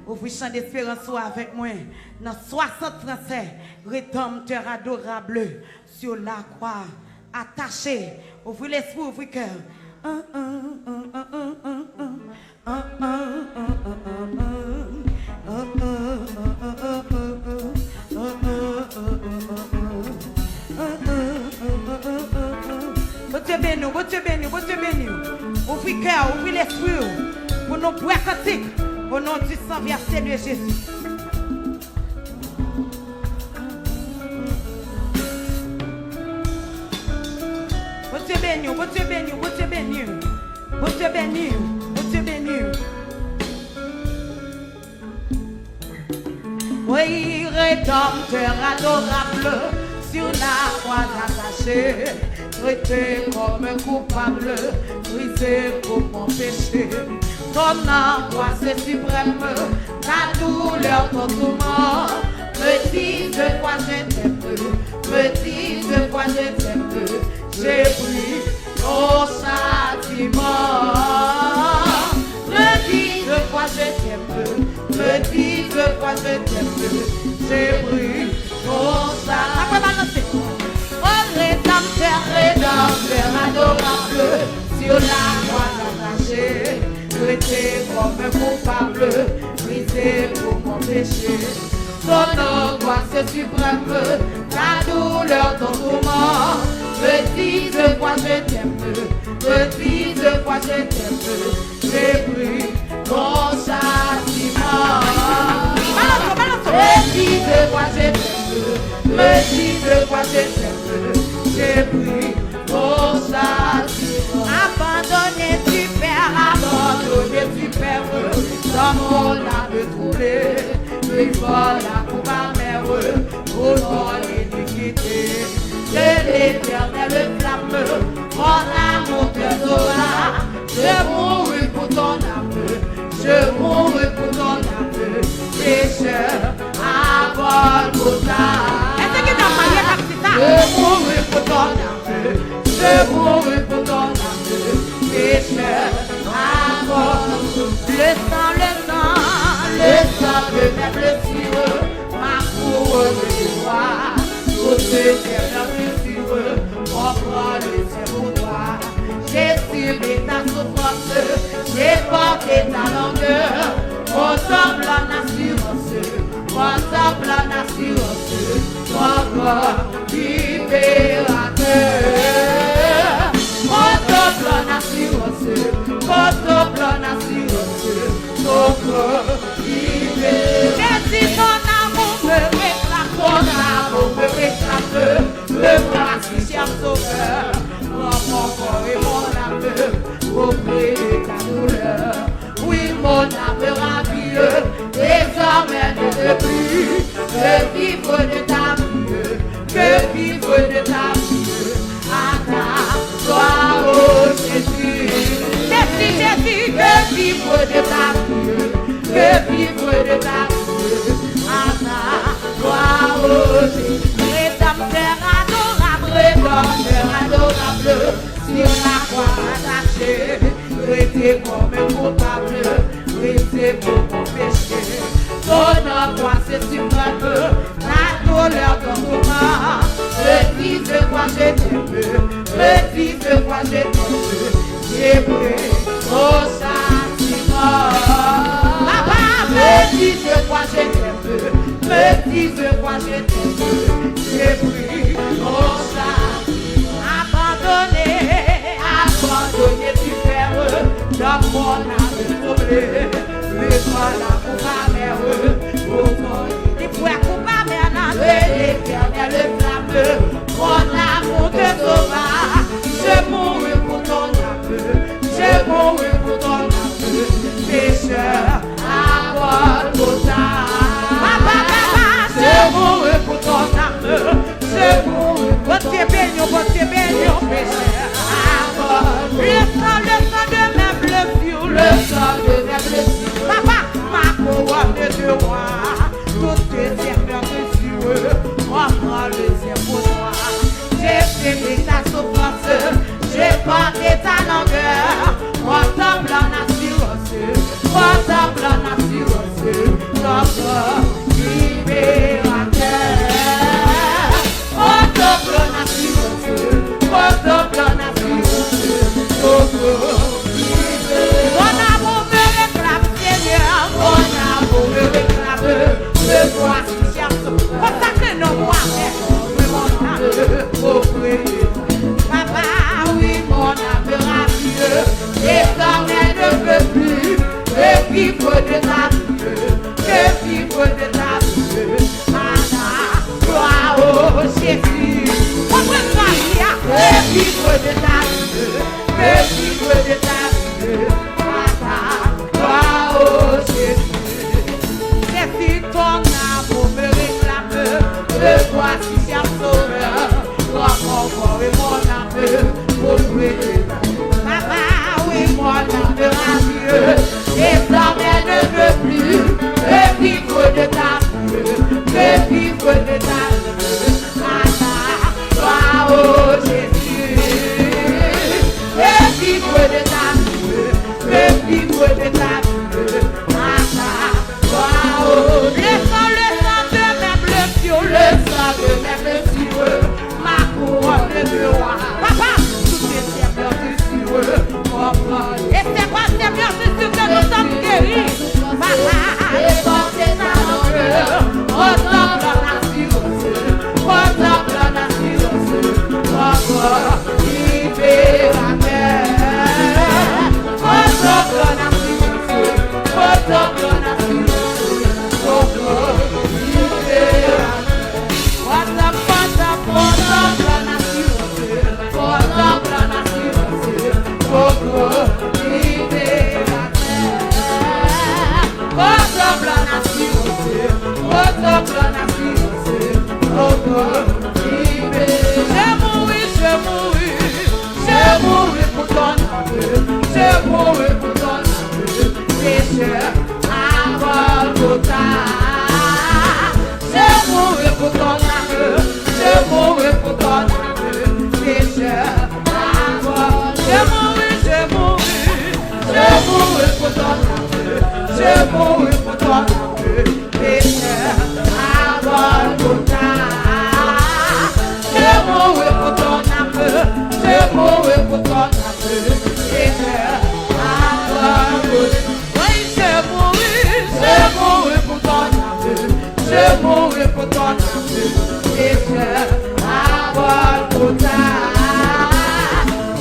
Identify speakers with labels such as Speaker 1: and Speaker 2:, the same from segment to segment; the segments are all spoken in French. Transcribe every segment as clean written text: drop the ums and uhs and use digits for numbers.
Speaker 1: Ouvrez chant d'espérance avec moi. Dans 60 français, rédempteur adorable sur la croix. Attaché. Ouvrez l'esprit, ouvrez le cœur. Dieu béni, Dieu béni, Dieu béni. Ouvrez le cœur, ouvrez l'esprit pour nos bois cantiques. Au nom du sang versé de Jésus. Dieu béni, Dieu béni, Dieu béni. Dieu béni, Dieu béni. Oui, rédempteur adorable, sur la croix attachée, traité comme coupable, brisé pour mon péché. Ton angoisse suprême, ta douleur, ton tourment, me dis de quoi je t'aime, me dis de quoi je t'aime, j'ai pris ton châtiment. Me dis de quoi je t'aime, me dis de quoi je t'aime, j'ai pris ton châtiment. Oh rédempteur, rédempteur adorable, sur la croix attachée, traité comme coupable, brisé pour mon péché. Ton angoisse suprême, ta douleur, ton tourment, me dis de quoi je t'aime, me dis de quoi je t'aime, j'ai pris ton châtiment. Me dis de quoi je t'aime, me dis de quoi je t'aime, j'ai pris ton châtiment. Abandonné tu perds, abandonné tu perds, dans mon âme troublée, lui voilà pour ma mère, pour ton iniquité. De l'éternel flamme, mon amour te donnera, je mourrai pour ton âme, je mourrai pour ton âme, pécheur à Golgotha. Je mourrai pour ton âme, je mourrai pour ton âme, pécheur à Golgotha. Le sang de mes blessures, ma couronne de gloire, tout ce éternel blessure, mon bras le pour toi. J'ai subi ta souffrance, j'ai porté ta longueur, mon semble en assurance, mon semble en assurance, mon corps libérateur. Mon semble en assurance, mon semble en assurance, mon corps libérateur. Merci ton amour me réclame, ton amour me réclame, me voici cher sauveur, mon corps et mon âme, auprès de ta douleur. Oui, mon âme ravie, désormais ne plus, que vivre de ta vie, que vivre de ta vie, à ta gloire, oh Jésus. Merci Jésus, que vivre de ta vie, que vivre de ta vie, à ta gloire, oh Jésus. Rédempteur adorable, rédempteur adorable, sur la croix attachée, traité comme coupable, brisé pour mon péché. Ton angoisse suprême, la douleur ton tourment, me dis de quoi je t'aime, me dis de quoi je t'aime, j'ai pris ton châtiment. Papa, me dis de quoi je t'aime, me dis de quoi je t'aime, j'ai pris ton châtiment. Abandonné tu perds, dans mon âme troublée, mais voilà pour ma mère, pour ton et pour ma mère, l'éternel flamme, mon amour te sauvera, je mourrai pour ton âme, je mourrai pour ton âme, pécheur à Golgotha. Papa, je mourrai pour ton âme, je mourrai pour ton âme, pécheur. Le sang de mes blessures, le sang de mes blessures, papa, le voici cherche. Consacrez nos voix, oui, mon âme, auprès de toi. Papa, oui, mon âme rapide, l'éternel ne veut plus que vivre de ta vie, que vivre de ta vie. Anna, gloire au Jésus. Montre-toi, que vivre de ta vie, que vivre de ta vie. Anna, gloire au Jésus. Jésus, ton amour me réclame, le voici, cher sauveur. Toi, mon corps et mon âme, auprès de toi. Papa, oui, mon âme radieux, l'éternel ne veut plus que vivre de ta vie, que vivre de ta vie. Anna, gloire au Jésus, que vivre de ta vie, que vivre de ta vie. Anna, gloire au Jésus. Le sang de même le pion, le sang de même le cieux, ma couronne de roi. Papa, tout est serveur sur eux. Et c'est pas Seigneur, c'est sûr que nous sommes guéris. Papa, et portez ta longueur, ressemble à la science, ressemble à la science, encore libérateur, ressemble à la science, ressemble à la science, encore libérateur, ressemble à la science, ressemble à la science, encore je mourrai pour ton amour, je mourrai pour ton amour, pécheur à Golgotha. Je mourrai pour ton amour, je mourrai pour ton amour, pécheur à Golgotha. Je mourrai pour ton amour, je mourrai pour ton amour, pécheur à Golgotha. Je mourrai pour ton amour, je mourrai pour ton amour, pécheur à Golgotha. Oui, je mourrai pour ton amour, je mourrai pour ton amour, pécheur à Golgotha.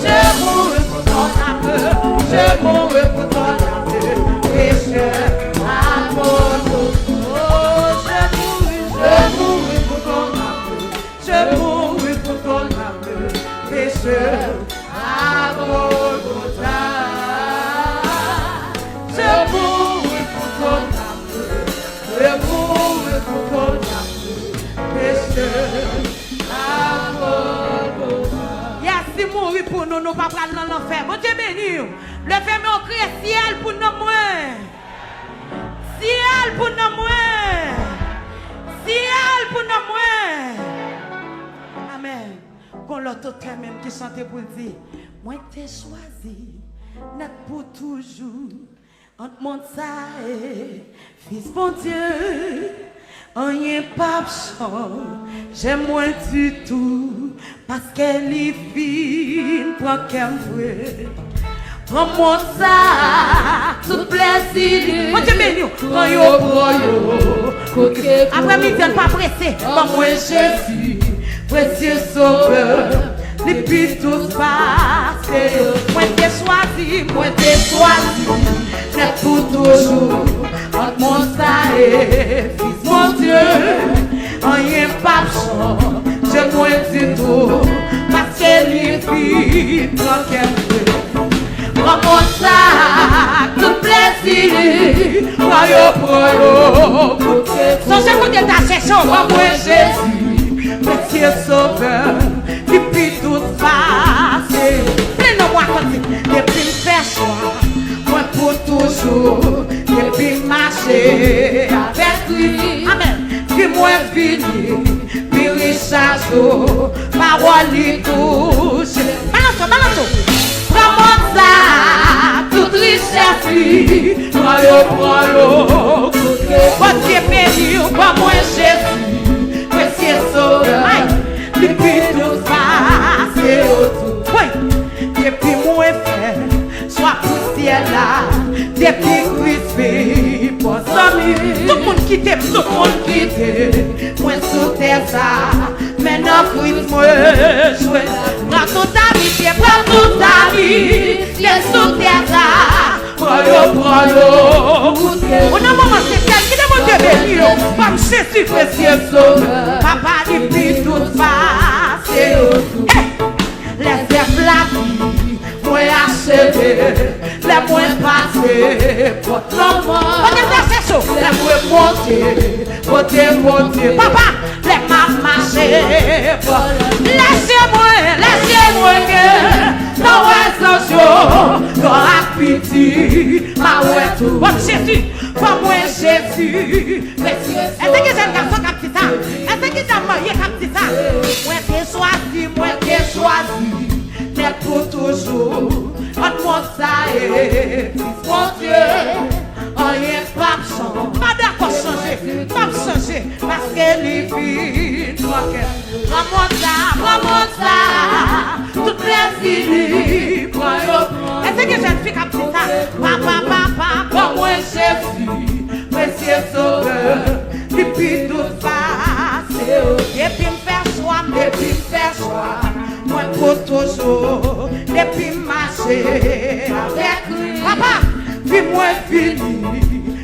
Speaker 1: Je mourrai pour ton amour, je mourrai pour ton amour, pécheur à Golgotha. Je mourrai pour ton amour, je mourrai pour ton amour, pécheur à Golgotha. Je mourrai pour ton amour, je mourrai pour ton amour, pécheur à Golgotha. Si mourir pour nous, nous ne pouvons pas aller dans l'enfer. Mon Dieu béni, le fait me crier ciel pour nous moins. Ciel pour nous moins. Ciel pour nous moins. Amen. Qu'on l'autre même qui chante pour dire, moi t'ai choisi, net pour toujours. Entre mon ça et fils mon Dieu. Rien pas change, j'aime moins du tout, parce qu'elle est fine, pour qu'elle me prends-moi ça, tout plaisir. Moi tu bénis, prends yo, après midi, on pas pressé, comme moi Jésus, précieux sauveur, les puis tous passés. Moi t'ai choisi, n'est pour toujours, entre mon ça et fils mon Dieu, rien pas change, je moins du tout, parce qu'elle est fine, pour qu'elle me prends-moi ça, tout plaisir, voyons, songez vous de ta session, moi Jésus, précieux sauveur, depuis tout passé, plein-moi depuis me faire choix, moi pour toujours, depuis marcher avec lui, amen, puis moi fini, puis richard, parole y touche, balance, prends-moi ça, toute richesse, prends-le, bon Dieu béni, prends-moi Jésus, précieux sauveur, depuis tout passé autour, oui, depuis moi fait, soit poussière là, depuis crispé, pour ça. amis, tout le monde quitte, tout le monde quitte. Moi sous terre ça, maintenant crie moi jouer. Prends tout amitié, prends tout amitié sous terre ça. Prends-le. On a un moment spécial qui demande de bénir. Comme Jésus précieux sauveur. Papa depuis toute face. Laissez la vie, moi acheter, les moi passer, pour l'enfant. On est chaud. Les moi monter, papa, les ma marcher. Laissez-moi que dans un jour, dans la pitié, ma ouais tout. Bon Jésus, pas moi Jésus. Est-ce que j'ai un garçon qui a ça? Est-ce que j'ai un marié qui a ça? Moi t'ai choisi, n'est pour toujours. On monte ça et mon Dieu, rien pas changer. Pas d'accord changer, parce que les filles, prends ça, tout plaisir, prends. Est-ce que j'ai une fille qui a ça? Papa, pour moi Jésus, précieux sauveur, depuis toute face, depuis me faire choix, moi pour toujours, depuis marcher avec lui. Papa, puis moi fini,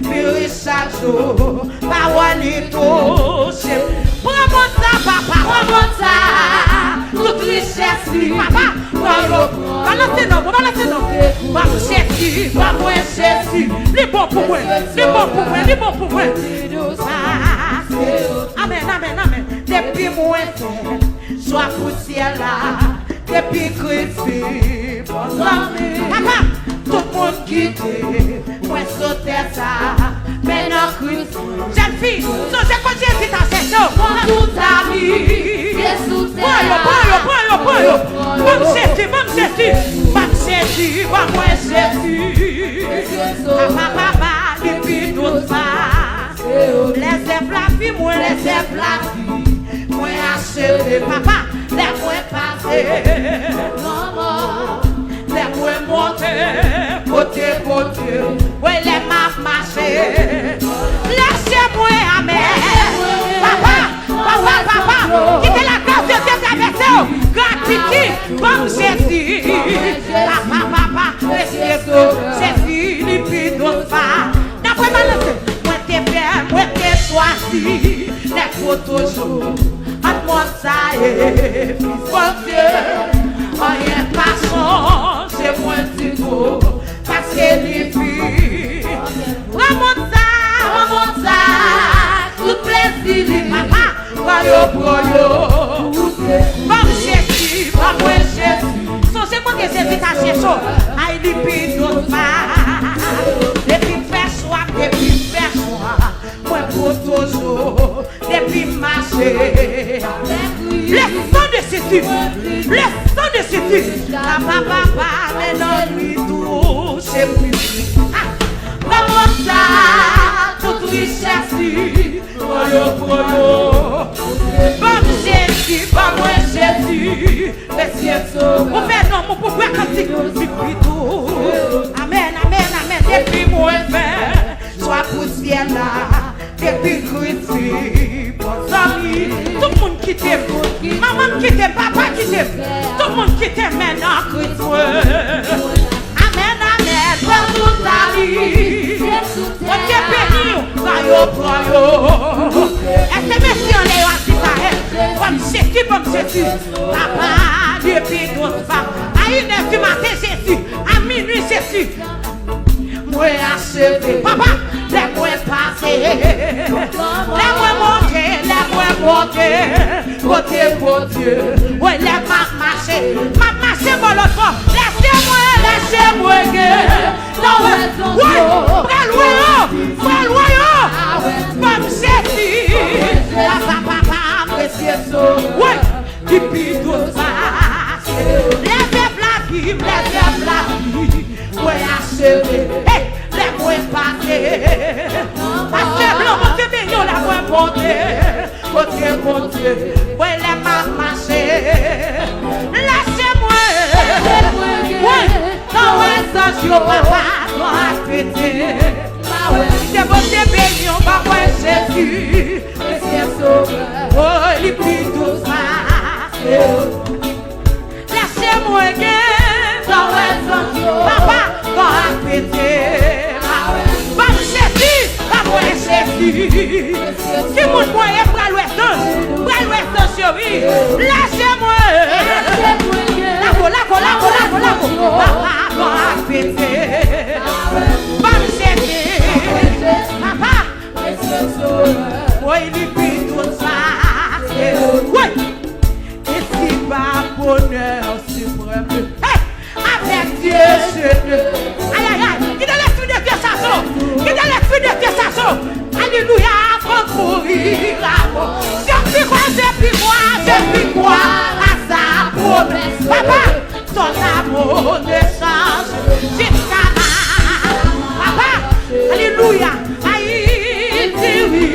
Speaker 1: puis chaque jour, parole et touche. Prends ça, papa, prends ça, toute richesse, papa, balancez non, pas Jésus, pas moi Jésus, les bons pour moi, les bons pour moi. Amen. Depuis moi, soit poussière là, depuis Christ, papa, tout le monde quitte, moi sauter ça, maintenant Christ. Jeune fille, songez quand Jésus t'a fait chaud, tout a mis, Jésus, moi Jésus, papa, depuis tout ça. Laissez la vie, moi laissez la vie, moi acheter, papa, laissez-moi passer, maman, laissez-moi monter, côté, oui, laissez-moi marcher, laissez-moi amen, papa, quittez la grâce de Dieu traversée, gratuité, comme Jésus, papa, Jésus, depuis tout ça, d'après ma leçon. Moi t'ai choisi, n'est pour toujours. Moi ça est, fils mon Dieu, rien pas changer, moi du tout, parce que les filles, remonte ça, tout plaisir, papa, voyons, comme Jésus, pas moi Jésus, songez-moi que Jésus t'a cherché, aïe, depuis d'autres pas, depuis faire choix, moi pour toujours, depuis marcher. Le sang de Jésus, papa, maintenant lui touche plus. Comment ça, toute richesse, comme Jésus, pas moi Jésus, on fait non, mon pourquoi cantique, depuis tout. Amen, depuis moi faire. Soit poussière là, depuis Christ, tout le monde qui t'aime, maman qui t'aime, papa qui t'aime, tout le monde qui t'aime maintenant, Christ. Amen, pour toute ta vie, on t'est béni, est-ce que merci on est assis à comme Jésus, papa, depuis notre femme, à 1h du matin Jésus, à minuit Jésus. Moi acheter, papa, laisse-moi passer, laisse-moi monter, côté Dieu, oui, laisse-moi marcher, mon l'autre fois, laissez-moi, comme Jésus, papa, précieux, oui, depuis tout ça, laissez la vie, moi acheter. Laisse-moi passer. Parce que blanc, mon Dieu, mignon, laisse-moi monter. Oui, laisse-moi marcher. Laissez-moi. Oui, dans un jour, papa, doit péter. C'est bon, c'est béni. dit, si mon moyen bras l'ouest, chérie, lâchez-moi. La papa, pété. Va me chercher. Papa, oui, il vit tout ça. Oui. Et si pas bonheur suprême. Avec Dieu, je ne. Aïe, aïe, aïe. Qui dans l'esprit de Dieu, ça sort. Qui dans l'esprit de Dieu, ça sort. Alléluia, faut courir à mort. J'ai pris quoi à sa promesse. Papa, ton amour ne change jusqu'à là. Papa, alléluia. Aïe, oui.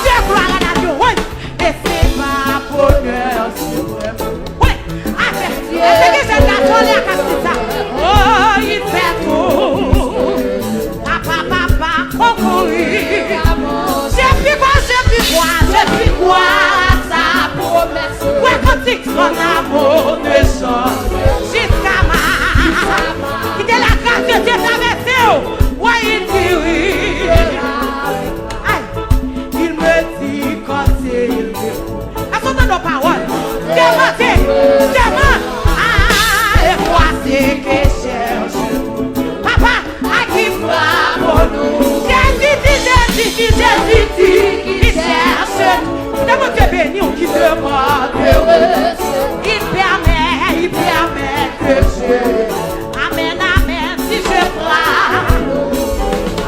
Speaker 1: Dieu gloire à Dieu, oui. Et c'est pas bonheur suprême. Oui, avec Dieu. C'est que c'est la jolie à Capita. Oh, il fait tout. Papa, concourir. J'ai pris quoi sa promesse. Ouais, quand il son amour ne change jusqu'à ma. Qui est la grâce de Dieu traversée. Ouais, il dit oui. Aïe, il me dit quand il me. Attendez nos paroles. Demandez. Ah, et voici que cherche. Papa, à qui frappe nous. Jésus dit. C'est mon Dieu béni qui demande heureux. Il permet que je. Amen, si je prends.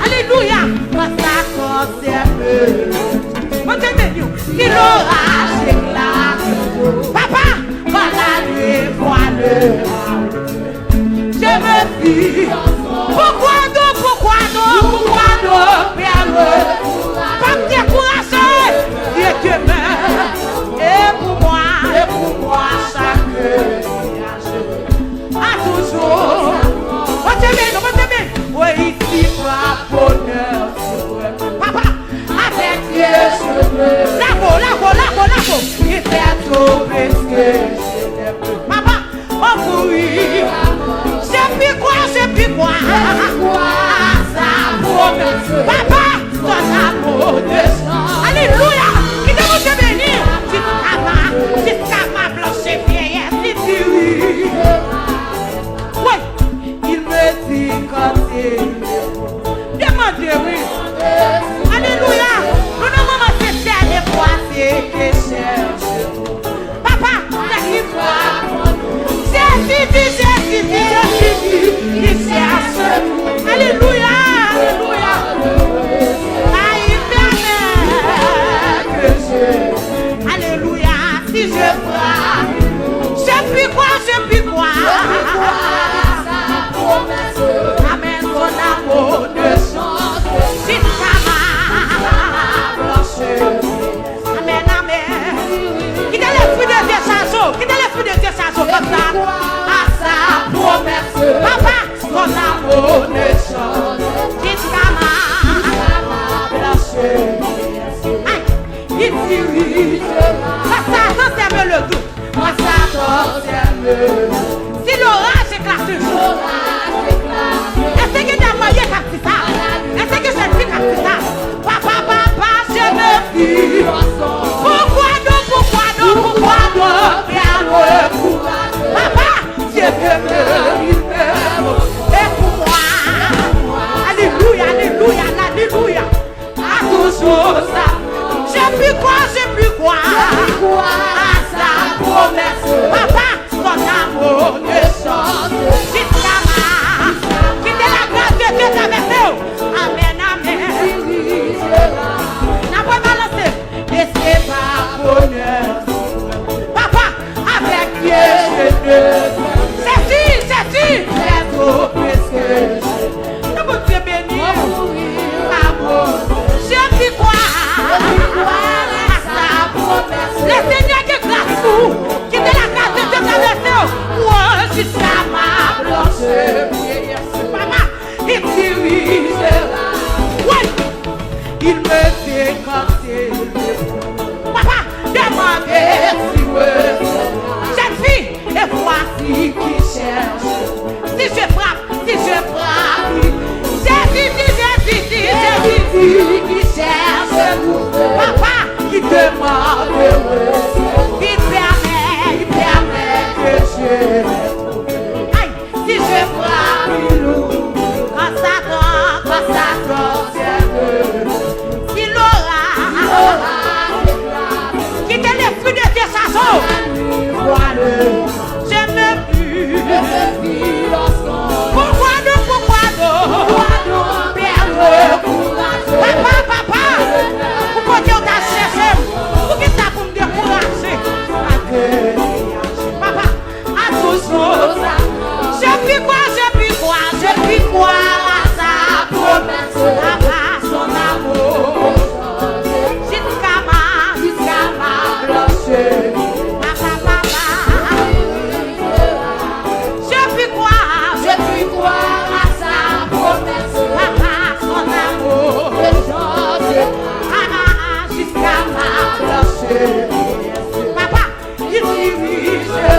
Speaker 1: Alléluia, quand ça concerne. Mon Dieu béni, si l'orage éclate. Papa, quand la nuit voile. Je me dis, pourquoi non, Père, pas me décourager. Dieu demeure, et pour moi, chaque voyage a toujours. On te met, oui, ici, pas bonheur, papa, avec Dieu, je veux. La il fait tout parce que je n'aime plus. Papa, on courir. J'ai pu quoi, ça promesse. Papa, ton amour de sang. Alléluia. Il te vous bénir. Jusqu'à ma blanche vieillesse. Il dit oui. Oui, il me dit quand il demandez oui. Alléluia. Nous ne moment c'est faire des fois c'est que cherche. Papa, c'est qui voit. Jésus, il cherche. Alléluia. Alléluia, si je frappe, j'ai pu quoi, amène ton amour de chance, jusqu'à ma blanche, amen, qui est l'esprit de Dieu chassot, comme ça, à sa promesse, papa, ton amour de chance, jusqu'à ma blanche. Il dit oui, ça t'aime le doute. Moi ça t'aime. Si l'orage éclate toujours. Est-ce que tu as moyen Capita? Est-ce que je suis Capita? Papa, je me dis. Pourquoi non, Papa, Dieu me il m'aime. Et pour moi, alléluia, à toujours ça. J'ai pu quoi, à sa promesse. Papa, ton amour ne change jusqu'à ma. Qui est la grâce de Dieu traversée. Amen. N'a pas balancé. Et c'est pas bonheur. Papa, avec Dieu, je ne. C'est trop précieux. Nous vous Dieu béni. Amour. J'ai pu quoi. Le Seigneur qui grâce nous, qui est la grâce de Dieu traversée, moi jusqu'à ma blanche. Maman, il dit oui, il me fait canter. Papa, demandez si oui. Jeune fille, et voici qui cherche. Si je frappe, Jésus dit qui cherche. demande il permet que je aïe, si je frappe loup, quand ça concerne, il aura quitté les fruits de tes saisons. Je me vis pourquoi non papa, pourquoi tu t'as cherché, pour qui t'as pour me décourager, papa, à tous je puis croire à sa promesse, papa, son amour, jusqu'à ma blanche. Je puis croire à sa promesse, papa, son amour, jusqu'à ma blanche. Papa, il dirigera,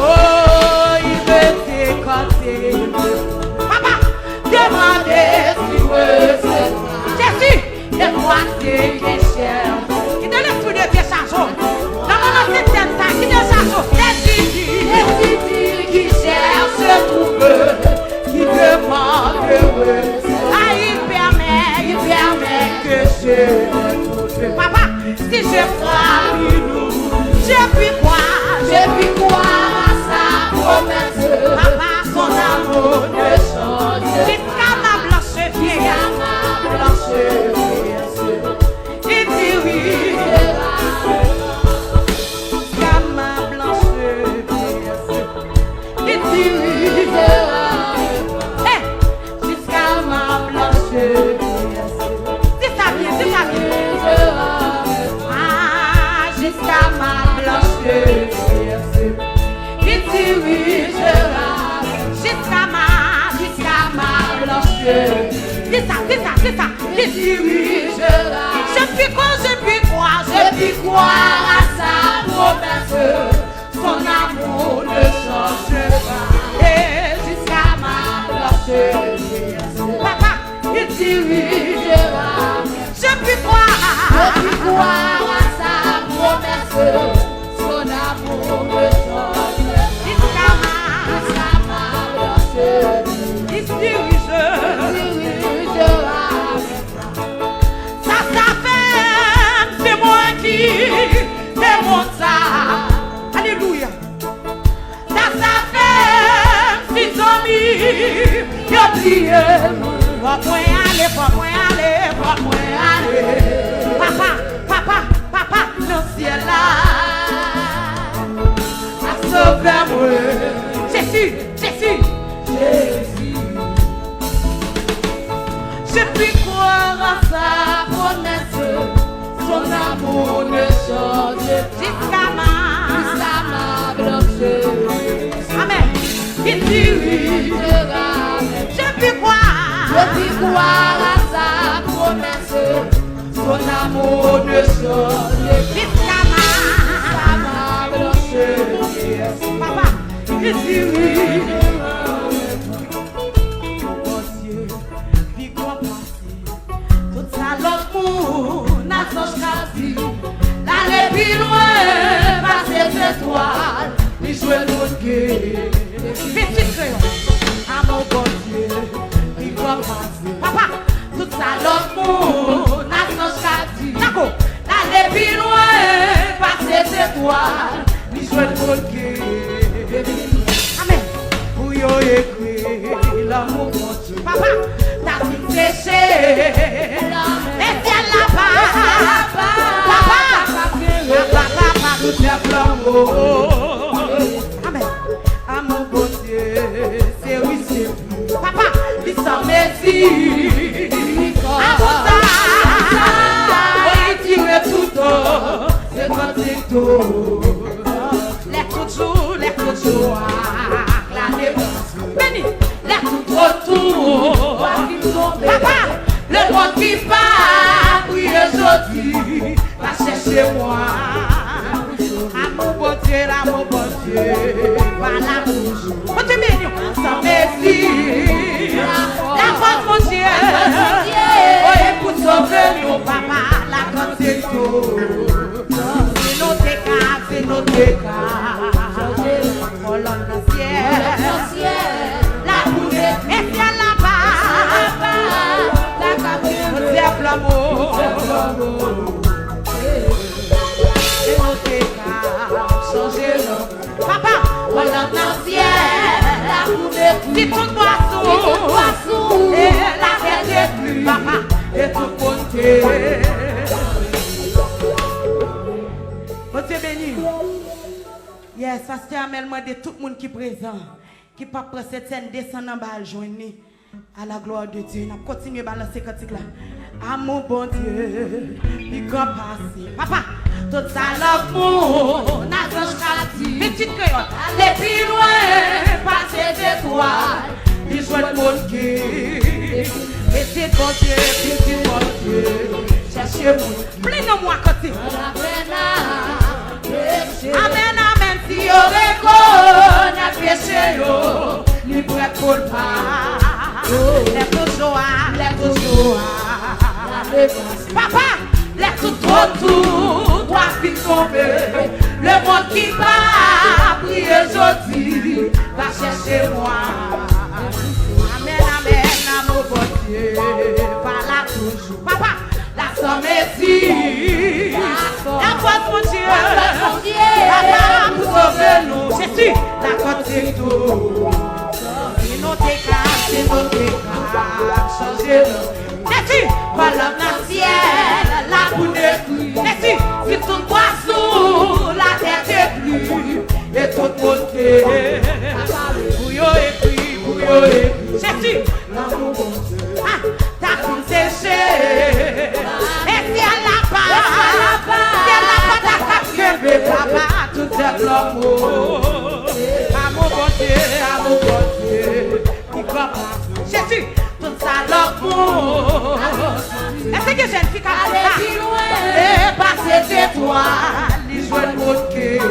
Speaker 1: oh, il veut t'écouter. Papa, demandez si vous Jésus, et moi c'est qui cherche. Qui te laisse tous les pieds chansons. Dans mon ancien temps, qui te chansons. Les qui cherche trouve, qui demande ah, il permet que je trouve. Papa, si je frappe nous, je puis croire à sa promesse. Papa, son amour ne change. Jusqu'à ma blanche vieillesse, il dirigera. Jusqu'à ma blanche vieillesse, il dirigera. Jusqu'à ma blanche vieillesse. C'est ça bien. Ah, jusqu'à ma blanche vieillesse, il dirigera. Jusqu'à ma blanche vieillesse. C'est ça, il dirigera. Je puis croire à sa promesse. Son amour ne change pas. Et jusqu'à ma blanche vieillesse, papa, il dirigera. Je puis croire à sa promesse. Son amour ne change pas. Jusqu'à ma blanche vieillesse, il dirigera. Ça fait, c'est moi qui démonte ça. Alléluia. Ça fait, c'est amis qui ont prié. Pas moins aller. Papa, dans le ciel là. Sauve-moi. Jésus. Je puis croire à sa promesse, son amour ne change jusqu'à ma blanche. Amen. Il dirigera. Je puis croire à sa promesse, son amour ne change jusqu'à ma blanche. Papa, il dirigera. L'amour n'a pas choisi. L'aller plus loin, passer des étoiles, puis jouer l'autre guerre. Petit crayon, à mon bon Dieu, il va passer. Papa, tout ça l'amour n'a pas choisi. D'accord, l'aller plus loin, passer des étoiles, puis jouer l'autre guerre. Amen. Pour y écrire l'amour bon Dieu. Papa, t'as tout séché. Papa, tout est amen. À mon bon Dieu, c'est oui, c'est vous. Papa, il s'en merci. À mon ça, il tire tout haut. C'est quand c'est tout. Les coups de joie, la dépense. Béni, les coups de retour. Papa, le monde qui part, oui, aujourd'hui, va chercher moi. À mon bon Dieu, voilà. Mon Dieu mignon, sans merci. La force, mon Dieu, oh, écoute, sauve-nous, papa, la grande c'est tout. Et nous t'es changer l'homme. Papa, voilà dans le ciel, la coulée, si tout poisson, et la terre des pluies, papa, et tout côté. Bon Dieu béni. Yes, pasteur Amel m'a dit tout le monde qui est présent, qui pas prendre cette scène, descendre en bas, joindre à la gloire de Dieu. On continue à balancer cantique là. À mon bon Dieu, il va passer. Papa, tout ça l'amour, n'a pas chati. Petite créole, allez plus loin, passer des toiles. Il joue le monde qui. Petit bon Dieu, petit bon Dieu, cherchez-moi. Prenez-moi côté. Amen, amen, si on reconnaît péché, il pourrait pour le pas. Les toujours, papa, les tout doit finir tomber. Le monde qui va prier aujourd'hui va chercher moi. Amen, amen, amour bon Dieu, par là toujours. Papa, la somme est ici. La force mon Dieu, papa, pour sauver nous. Jésus, la côte c'est tout. Si nous déclare, si nous déclare, changer nous. Jésus, voilà dans le ciel, la boue de pluie. Jésus, si tout poisson, la terre des pluies, et tout côté. Bouillot et pluie, bouillot et pluie. Jésus, l'amour bon Dieu, ta coule séchée. Et si elle n'a pas, ta capture, papa, tout est l'amour. Amour bon Dieu, qui commence. Jésus, tout ça l'amour. Est-ce que jeune fille a fait ça? Et passer des toiles, les jouets de mon cœur.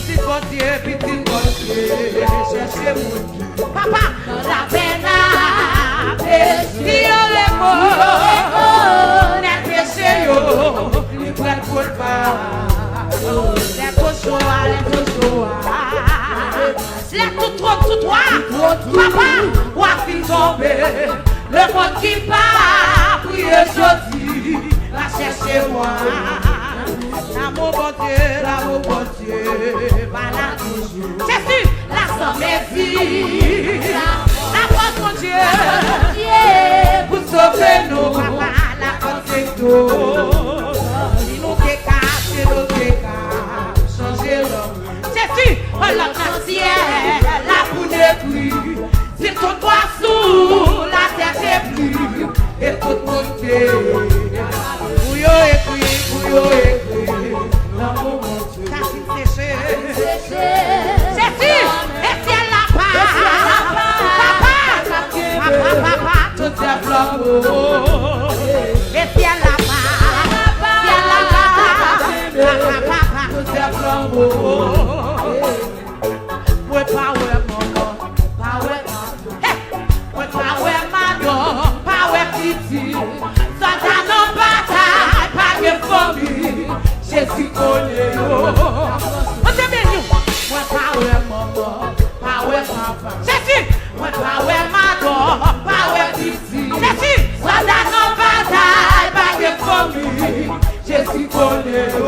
Speaker 1: Petit bon Dieu, cherchez mon cœur. Papa, la peine à péché, les mots, les péchés, les prêts pour le pas. Les cochons, les tout toi, papa, ou à fin tomber. Le monde qui part, prier aujourd'hui, va chercher moi. L'amour bon Dieu, va là toujours. Jésus, la somme est vie. La force mon Dieu, pour sauver nous, papa, la force c'est tout. Si nous décapons, changer l'homme. Jésus, on l'a dans le ciel, la boue de pluie. Si tout poisson, la terre des pluies, et tout côté. Bouillot et pluie, l'amour mon Dieu. Ta fille séchée. Jésus, et si elle n'a pas, papa, tout est flambeau. Et si elle n'a pas, papa, tout est flambeau. Ouais, pas ouais, maman, pas ouais, ouais, pas ouais, maman, pas ouais, petit. Soldat non bataille, pas de famille, Jésus connaît yo. On te bénit. Ouais, pas ouais, maman, pas ouais, papa. Jésus, ouais, pas ouais, maman, pas ouais, petit. Jésus, soldat non bataille, pas de famille, Jésus connaît yo.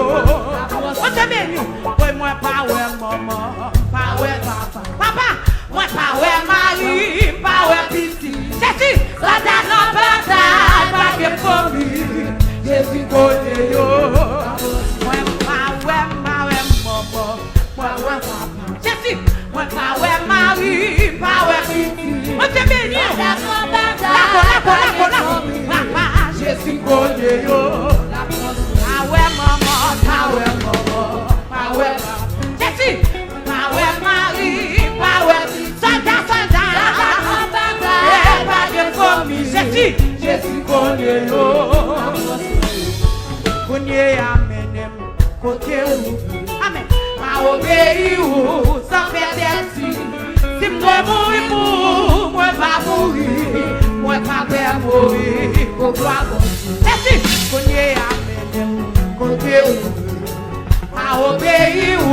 Speaker 1: On te bénit. Ouais, moi, pas ouais, maman. Pas ouais papa, papa, moi pas ouais mari, pas ouais petit. Jésus, la dame en bataille, pas de famille, Jésus connaît yo. Moi pas ouais maman, moi ouais papa. Jésus, moi pas ouais mari, pas ouais petit. On te bénit. La dame en bataille, papa, Jésus connaît yo. Pas ouais maman, pas ouais maman, pas ouais papa. Jésus. Jésus connaît yo. Connaît amen côté où. Amen. Ma obéi ou sans faire d'aici. Si moi mourir, moi pas mourir. Moi pas faire mourir. Pour gloire bon. Jésus connaît amen côté où. Ma obéi ou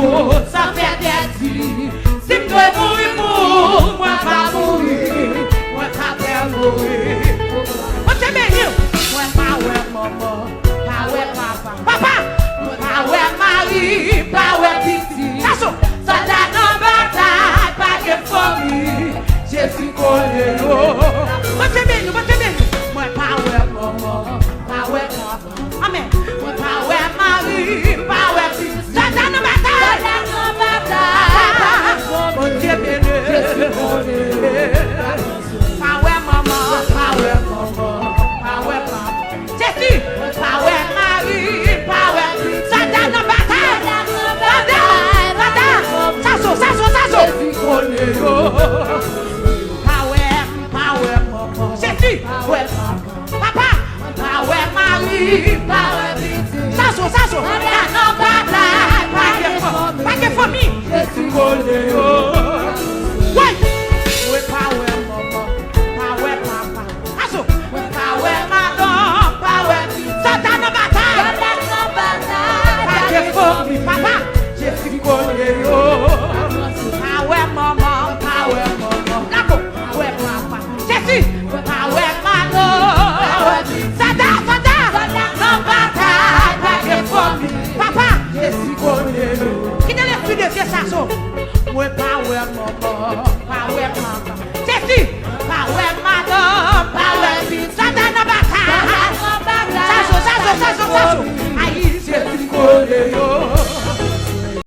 Speaker 1: sans faire d'aici. Si moi mourir, moi pas mourir. Moi pas faire mourir. Moi pas Ça, pas de famille.